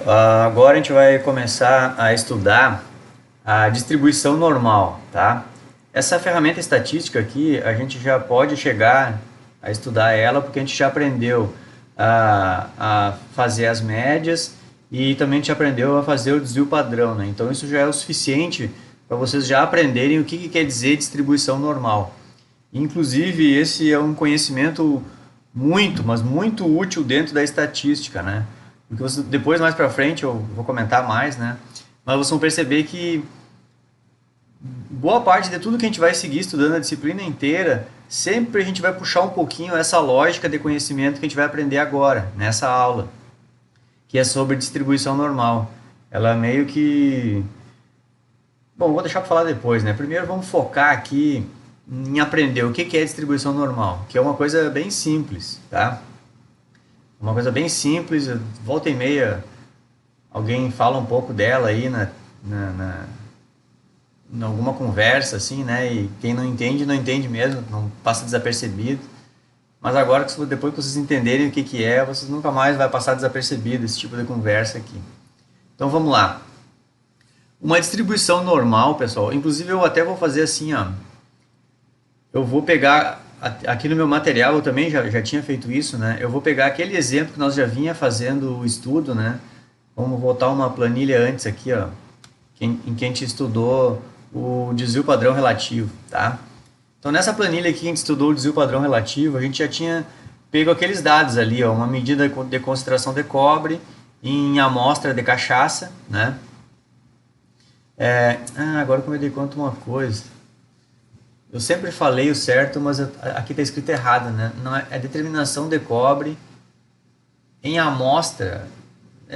Agora a gente vai começar a estudar a distribuição normal, tá? Essa ferramenta estatística aqui, a gente já pode chegar a estudar ela porque a gente já aprendeu a fazer as médias e também a gente aprendeu a fazer o desvio padrão, né? Então isso já é o suficiente para vocês já aprenderem o que quer dizer distribuição normal. Inclusive, esse é um conhecimento muito, mas muito útil dentro da estatística, né? Porque você, depois, mais para frente, eu vou comentar mais, né? Mas vocês vão perceber que boa parte de tudo que a gente vai seguir estudando a disciplina inteira, sempre a gente vai puxar um pouquinho essa lógica de conhecimento que a gente vai aprender agora, nessa aula, que é sobre distribuição normal. Ela meio que... Bom, vou deixar para falar depois, né? Primeiro vamos focar aqui em aprender o que é distribuição normal, que é uma coisa bem simples, tá? Uma coisa bem simples, volta e meia alguém fala um pouco dela aí na, na, em alguma conversa, assim, né? E quem não entende, não entende mesmo, não passa desapercebido. Mas agora, depois que vocês entenderem o que é, vocês nunca mais vai passar desapercebido esse tipo de conversa aqui. Então vamos lá. Uma distribuição normal, pessoal, inclusive eu até vou fazer assim, ó. Eu vou pegar, aqui no meu material eu também já tinha feito isso, né? Eu vou pegar aquele exemplo que nós já vinha fazendo o estudo, né? Vamos voltar uma planilha antes aqui, ó, em que a gente estudou o desvio padrão relativo, tá? Então nessa planilha aqui que a gente estudou o desvio padrão relativo, a gente já tinha pego aqueles dados ali, ó, uma medida de concentração de cobre em amostra de cachaça, né? Agora que eu me dei conta de uma coisa. Eu sempre falei o certo, mas aqui está escrito errado, né? Não é determinação de cobre em amostra.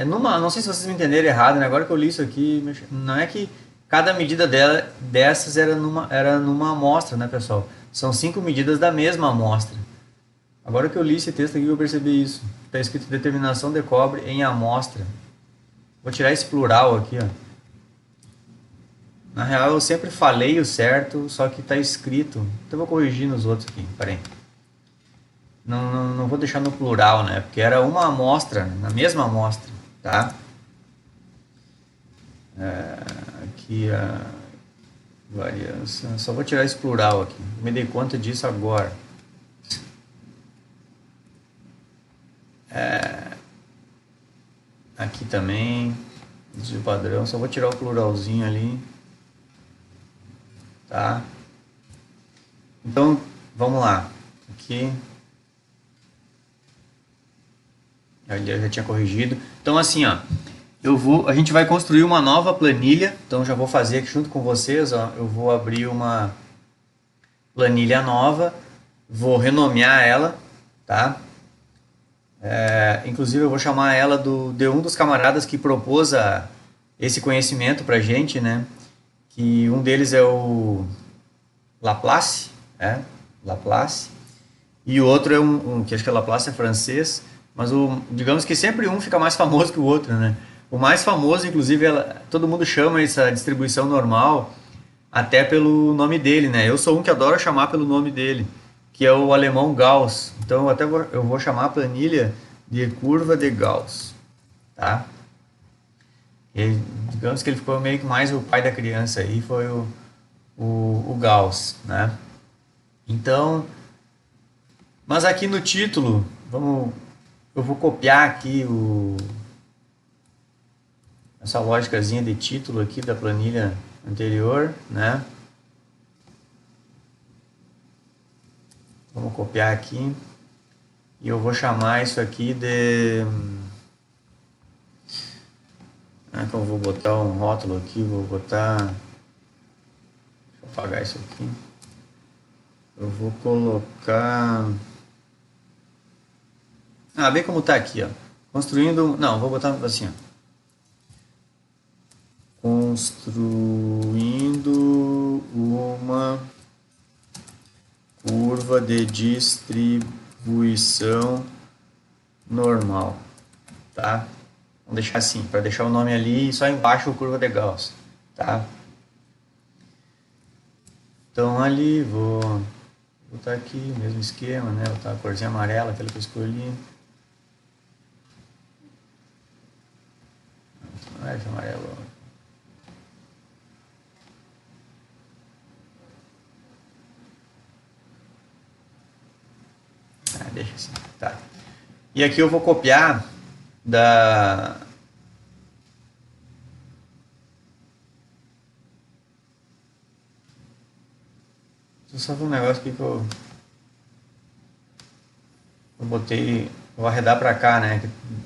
Não sei se vocês me entenderam errado, né? Agora que eu li isso aqui, não é que cada medida dessas era numa amostra, né, pessoal? São 5 medidas da mesma amostra. Agora que eu li esse texto aqui, eu percebi isso. Está escrito determinação de cobre em amostra. Vou tirar esse plural aqui, ó. Na real, eu sempre falei o certo, só que está escrito. Então eu vou corrigir nos outros aqui. Peraí. Não vou deixar no plural, né? Porque era uma amostra, na mesma amostra, tá? Aqui a variância. Só vou tirar esse plural aqui. Me dei conta disso agora. Aqui também. Desvio padrão. Só vou tirar o pluralzinho ali. Tá? Então, vamos lá. Aqui. Já tinha corrigido. Então, assim, ó. A gente vai construir uma nova planilha. Então, já vou fazer aqui junto com vocês. Ó, eu vou abrir uma planilha nova. Vou renomear ela. Tá? Inclusive, eu vou chamar ela de um dos camaradas que propôs esse conhecimento para a gente, né? Que um deles é o Laplace, Laplace, e o outro é que acho que é Laplace é francês, mas digamos que sempre um fica mais famoso que o outro, né? O mais famoso, inclusive, todo mundo chama essa distribuição normal até pelo nome dele, né? Eu sou um que adora chamar pelo nome dele, que é o alemão Gauss. Então eu vou chamar a planilha de curva de Gauss, tá? E, digamos que ele ficou meio que mais o pai da criança aí, foi o Gauss, né? Então, mas aqui no título, eu vou copiar aqui essa lógicazinha de título aqui da planilha anterior, né? Vamos copiar aqui e eu vou chamar isso aqui de... que eu vou botar um rótulo aqui, vou botar... Deixa eu apagar isso aqui. Eu vou colocar... bem como está aqui, ó. Construindo... Não, vou botar assim, ó. Construindo uma curva de distribuição normal, tá? Vamos deixar assim, para deixar o nome ali e só embaixo a curva de Gauss, tá? Então ali vou botar aqui o mesmo esquema, né? Vou botar a corzinha amarela, aquela que eu escolhi. esse amarelo. Deixa assim, tá. E aqui eu vou copiar da... Deixa eu só ver um negócio aqui que eu botei, vou arredar para cá, né?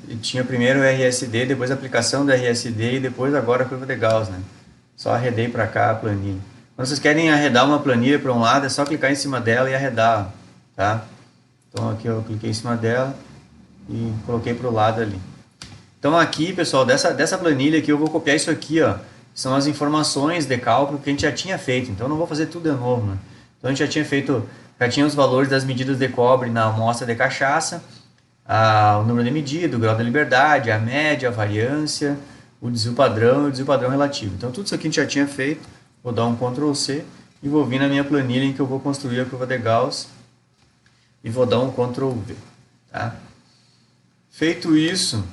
Que tinha primeiro o RSD, depois a aplicação do RSD e depois agora a curva de Gauss, né? Só arredei para cá a planilha. Quando vocês querem arredar uma planilha para um lado, é só clicar em cima dela e arredar, tá? Então aqui eu cliquei em cima dela e coloquei para o lado ali. Então aqui, pessoal, dessa planilha aqui eu vou copiar isso aqui, ó. São as informações de cálculo que a gente já tinha feito. Então não vou fazer tudo de novo, né? Então a gente já tinha feito, já tinha os valores das medidas de cobre na amostra de cachaça, o número de medida, o grau de liberdade, a média, a variância, o desvio padrão e o desvio padrão relativo. Então tudo isso aqui a gente já tinha feito. Vou dar um Ctrl C e vou vir na minha planilha em que eu vou construir a curva de Gauss e vou dar um Ctrl V, tá? Feito isso,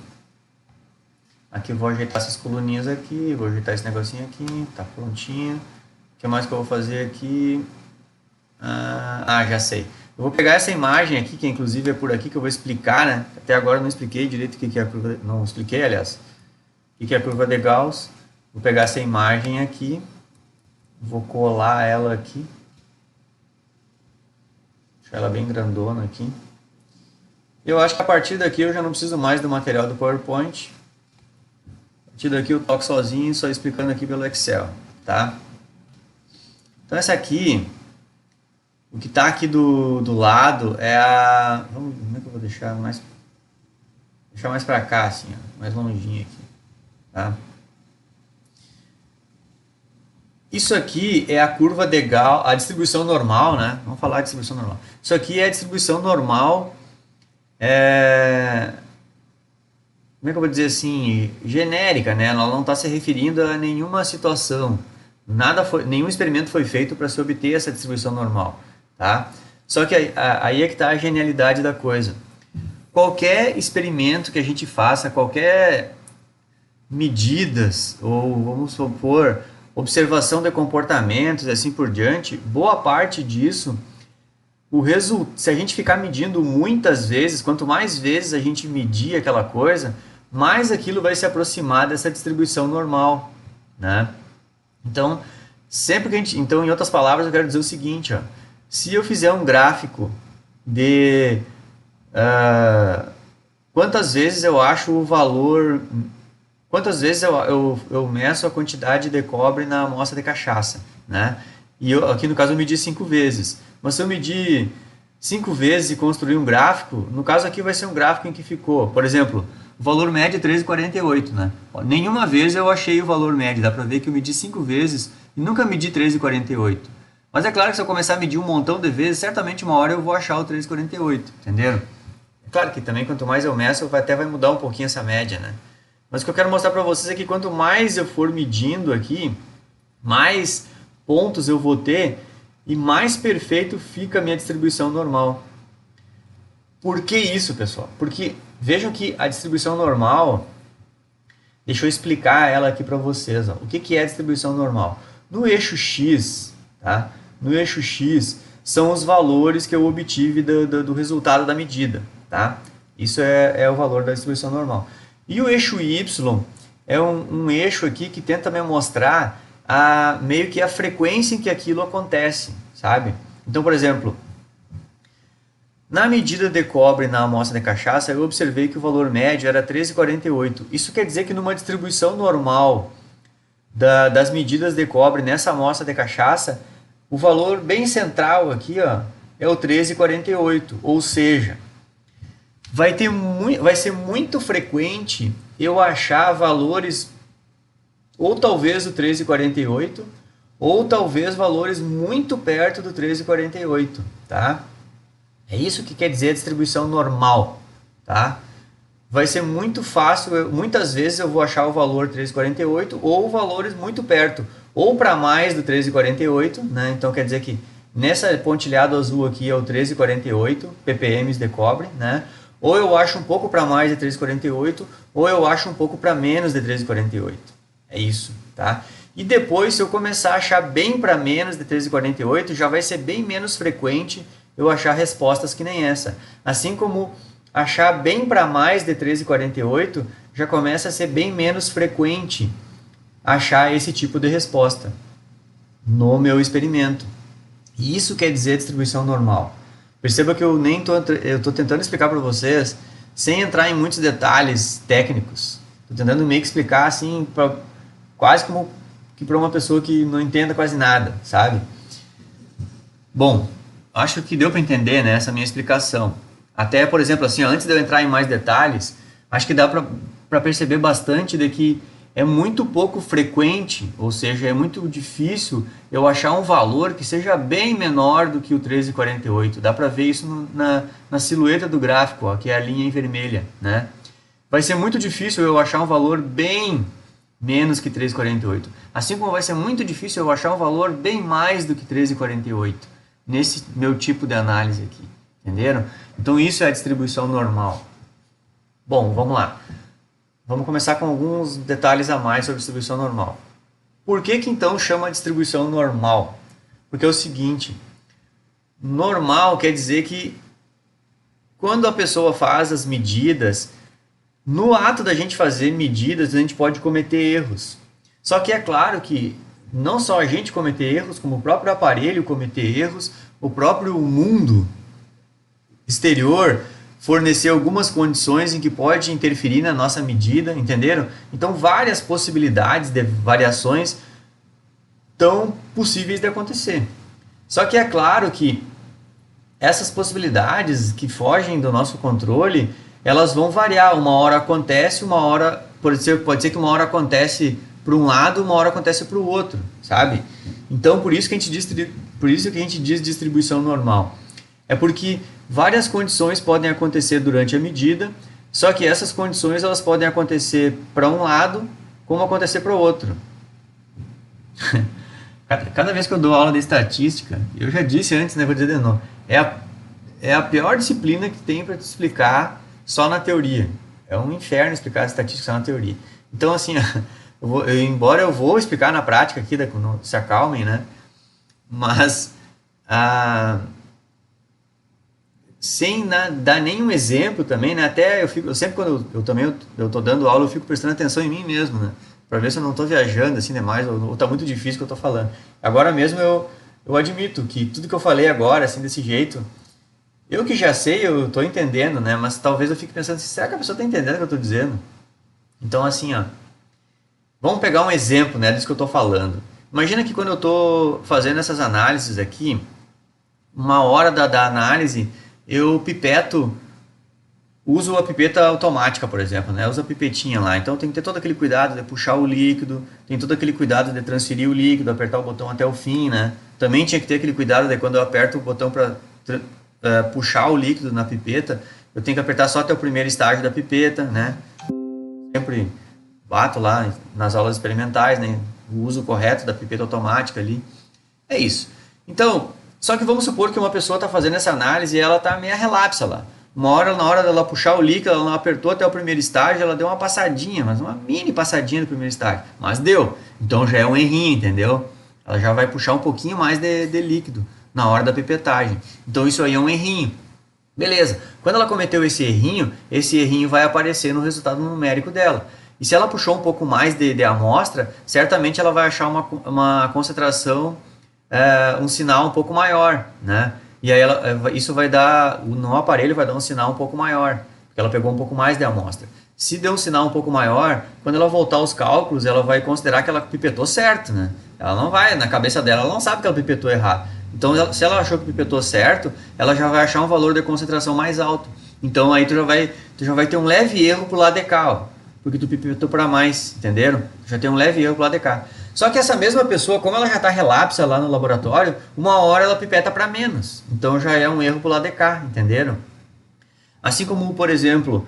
aqui eu vou ajeitar essas coluninhas aqui, vou ajeitar esse negocinho aqui, tá prontinho. O que mais que eu vou fazer aqui? Já sei. Eu vou pegar essa imagem aqui, que inclusive é por aqui que eu vou explicar, né? Até agora eu não expliquei direito o que é a curva, não expliquei, aliás, o que é a curva de Gauss. Vou pegar essa imagem aqui, vou colar ela aqui, deixar ela bem grandona aqui. Eu acho que a partir daqui eu já não preciso mais do material do PowerPoint. A partir daqui eu toco sozinho, só explicando aqui pelo Excel, tá? Então essa aqui, o que está aqui do lado é a... como é que eu vou deixar mais para cá, assim, ó, mais longinho aqui, tá? Isso aqui é a curva de Gauss, a distribuição normal, né? Vamos falar de distribuição normal. Isso aqui é a distribuição normal, como é que eu vou dizer assim, genérica, né? Ela não está se referindo a nenhuma situação. Nenhum experimento foi feito para se obter essa distribuição normal, tá? Só que aí é que está a genialidade da coisa. Qualquer experimento que a gente faça, qualquer medidas, ou vamos supor, observação de comportamentos e assim por diante, boa parte disso, se a gente ficar medindo muitas vezes, quanto mais vezes a gente medir aquela coisa, mais aquilo vai se aproximar dessa distribuição normal, né? Então, em outras palavras, eu quero dizer o seguinte, ó, se eu fizer um gráfico de quantas vezes eu acho o valor, quantas vezes eu meço a quantidade de cobre na amostra de cachaça, né? E aqui no caso eu medi 5 vezes. Mas se eu medir 5 vezes e construir um gráfico, no caso aqui vai ser um gráfico em que ficou, por exemplo, o valor médio é 13,48, né? Nenhuma vez eu achei o valor médio, dá para ver que eu medi 5 vezes e nunca medi 13,48. Mas é claro que se eu começar a medir um montão de vezes, certamente uma hora eu vou achar o 13,48, entenderam? É claro que também quanto mais eu meço, até vai mudar um pouquinho essa média, né? Mas o que eu quero mostrar para vocês é que quanto mais eu for medindo aqui, mais pontos eu vou ter e mais perfeito fica a minha distribuição normal. Por que isso, pessoal? Porque vejam que a distribuição normal, deixa eu explicar ela aqui para vocês. Ó. O que é a distribuição normal? No eixo X, tá? No eixo X são os valores que eu obtive do resultado da medida, tá? Isso é o valor da distribuição normal. E o eixo Y é um eixo aqui que tenta me mostrar meio que a frequência em que aquilo acontece, sabe? Então, por exemplo, na medida de cobre na amostra de cachaça, eu observei que o valor médio era 13,48. Isso quer dizer que numa distribuição normal das medidas de cobre nessa amostra de cachaça, o valor bem central aqui, ó, é o 13,48. Ou seja, vai ser muito frequente eu achar valores ou talvez o 13,48, ou talvez valores muito perto do 13,48, tá? É isso que quer dizer a distribuição normal, tá? Vai ser muito fácil, muitas vezes eu vou achar o valor 13,48 ou valores muito perto, ou para mais do 13,48, né? Então quer dizer que nessa pontilhado azul aqui é o 13,48 ppm de cobre, né? Ou eu acho um pouco para mais de 3,48, ou eu acho um pouco para menos de 3,48. É isso, tá? E depois, se eu começar a achar bem para menos de 3,48, já vai ser bem menos frequente eu achar respostas que nem essa. Assim como achar bem para mais de 13,48 já começa a ser bem menos frequente achar esse tipo de resposta no meu experimento. E isso quer dizer distribuição normal. Perceba que eu estou tentando explicar para vocês sem entrar em muitos detalhes técnicos. Estou tentando meio que explicar assim, quase como que para uma pessoa que não entenda quase nada, sabe? Bom, acho que deu para entender, né, essa minha explicação. Até, por exemplo, assim, antes de eu entrar em mais detalhes, acho que dá para perceber bastante de que é muito pouco frequente, ou seja, é muito difícil eu achar um valor que seja bem menor do que o 13,48. Dá para ver isso na silhueta do gráfico, ó, que é a linha em vermelha, né? Vai ser muito difícil eu achar um valor bem menos que 13,48. Assim como vai ser muito difícil eu achar um valor bem mais do que 13,48 nesse meu tipo de análise aqui, entenderam? Então isso é a distribuição normal. Bom, vamos lá. Vamos começar com alguns detalhes a mais sobre distribuição normal. Por que então chama distribuição normal? Porque é o seguinte, normal quer dizer que quando a pessoa faz as medidas, no ato da gente fazer medidas, a gente pode cometer erros. Só que é claro que não só a gente cometer erros, como o próprio aparelho cometer erros, o próprio mundo exterior fornecer algumas condições em que pode interferir na nossa medida, entenderam? Então, várias possibilidades de variações estão possíveis de acontecer. Só que é claro que essas possibilidades que fogem do nosso controle, elas vão variar. Uma hora acontece, uma hora pode ser que uma hora acontece para um lado, uma hora acontece para o outro, sabe? Então, por isso que a gente diz distribuição normal. É porque várias condições podem acontecer durante a medida, só que essas condições elas podem acontecer para um lado, como acontecer para o outro. Cada vez que eu dou aula de estatística, eu já disse antes, né, vou dizer de novo, é a pior disciplina que tem para te explicar só na teoria. É um inferno explicar estatística só na teoria. Então, assim, embora eu vou explicar na prática aqui, se acalmem, né, mas sem dar nenhum exemplo também, né? Até eu sempre quando eu tô dando aula, eu fico prestando atenção em mim mesmo, né? Para ver se eu não estou viajando assim demais, ou tá muito difícil o que eu estou falando. Agora mesmo eu admito que tudo que eu falei agora, assim, desse jeito, eu que já sei, eu estou entendendo, né? Mas talvez eu fique pensando, será que a pessoa está entendendo o que eu estou dizendo? Então, assim, ó, vamos pegar um exemplo, né, disso que eu estou falando. Imagina que quando eu estou fazendo essas análises aqui, uma hora da análise, eu uso a pipeta automática, por exemplo, né? Uso a pipetinha lá. Então tem que ter todo aquele cuidado de puxar o líquido, tem todo aquele cuidado de transferir o líquido, apertar o botão até o fim, né? Também tinha que ter aquele cuidado de quando eu aperto o botão para puxar o líquido na pipeta, eu tenho que apertar só até o primeiro estágio da pipeta, né? Sempre bato lá nas aulas experimentais, né? O uso correto da pipeta automática ali. É isso. Então, só que vamos supor que uma pessoa está fazendo essa análise e ela está meio relapsa lá. Na hora dela puxar o líquido, ela não apertou até o primeiro estágio, ela deu uma passadinha, mas uma mini passadinha do primeiro estágio. Mas deu. Então já é um errinho, entendeu? Ela já vai puxar um pouquinho mais de líquido na hora da pipetagem. Então isso aí é um errinho. Beleza. Quando ela cometeu esse errinho vai aparecer no resultado numérico dela. E se ela puxou um pouco mais de amostra, certamente ela vai achar uma concentração, um sinal um pouco maior, né? E aí isso vai dar, no aparelho vai dar um sinal um pouco maior, porque ela pegou um pouco mais de amostra. Se deu um sinal um pouco maior, quando ela voltar aos cálculos, ela vai considerar que ela pipetou certo, né? Ela não vai, na cabeça dela, ela não sabe que ela pipetou errado. Então, se ela achou que pipetou certo, ela já vai achar um valor de concentração mais alto. Então, aí tu já vai ter um leve erro pro lado de cá, ó, porque tu pipetou para mais, entenderam? Já tem um leve erro pro lado de cá. Só que essa mesma pessoa, como ela já está relapsa lá no laboratório, uma hora ela pipeta para menos. Então já é um erro pro lado de cá, entenderam? Assim como, por exemplo,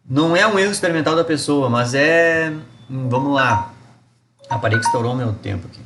não é um erro experimental da pessoa, mas é... Vamos lá. Ah, parei que estourou meu tempo aqui.